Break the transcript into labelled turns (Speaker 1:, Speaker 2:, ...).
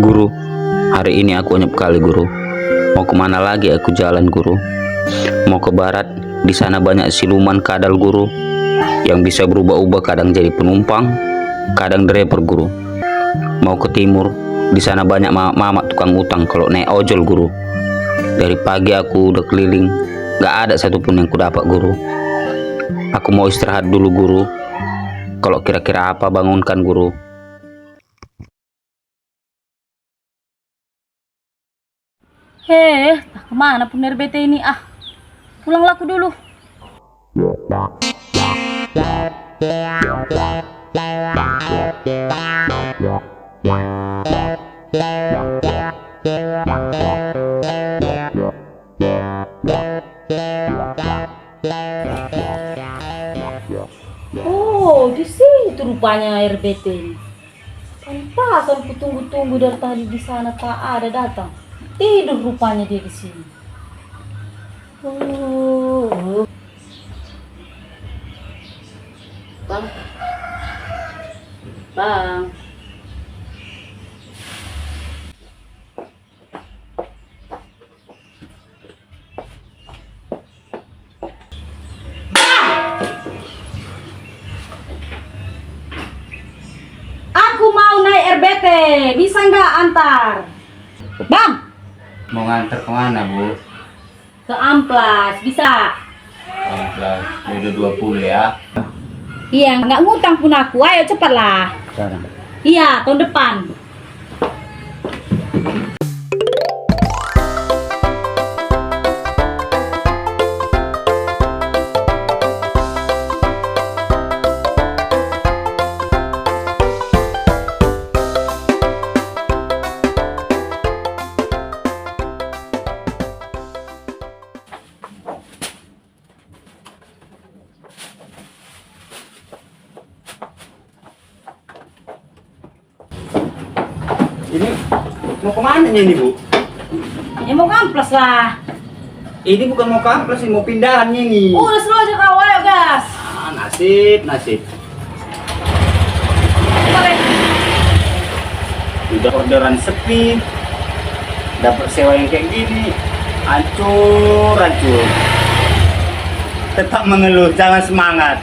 Speaker 1: Guru, hari ini aku anyep kali guru. Mau kemana lagi aku jalan guru? Mau ke barat, di sana banyak siluman kadal guru, yang bisa berubah-ubah kadang jadi penumpang, kadang driver guru. Mau ke timur, di sana banyak mama tukang utang kalau naik ojol guru. Dari pagi aku udah keliling, gak ada satupun yang kudapat guru. Aku mau istirahat dulu guru. Kalau kira-kira apa bangunkan guru.
Speaker 2: Kemana puner bete ini ah? Pulang laku dulu. Oh, di sini tuh rupanya RBT ini. Pantasan ku tunggu-tunggu dari tadi di sana tak ada datang. Tidur rupanya dia di sini. Bang. Bang. Aku mau naik RBT, bisa nggak antar? Bang,
Speaker 1: Mau nganter kemana bu?
Speaker 2: ke Amplas, bisa?
Speaker 1: Amplas, udah 20 ya.
Speaker 2: Iya, nggak ngutang pun aku, ayo cepatlah.
Speaker 1: Sekarang.
Speaker 2: Iya, tahun depan.
Speaker 1: Ini mau kemana ini bu?
Speaker 2: Ya mau ke Amplas lah.
Speaker 1: Ini bukan mau ke Amplas, ini mau pindahan ini.
Speaker 2: Udah slow aja kau, ayo gas.
Speaker 1: Nasib.
Speaker 2: Boleh.
Speaker 1: Udah orderan sepi, dapat sewa yang kayak gini, hancur. Tetap mengeluh, jangan semangat.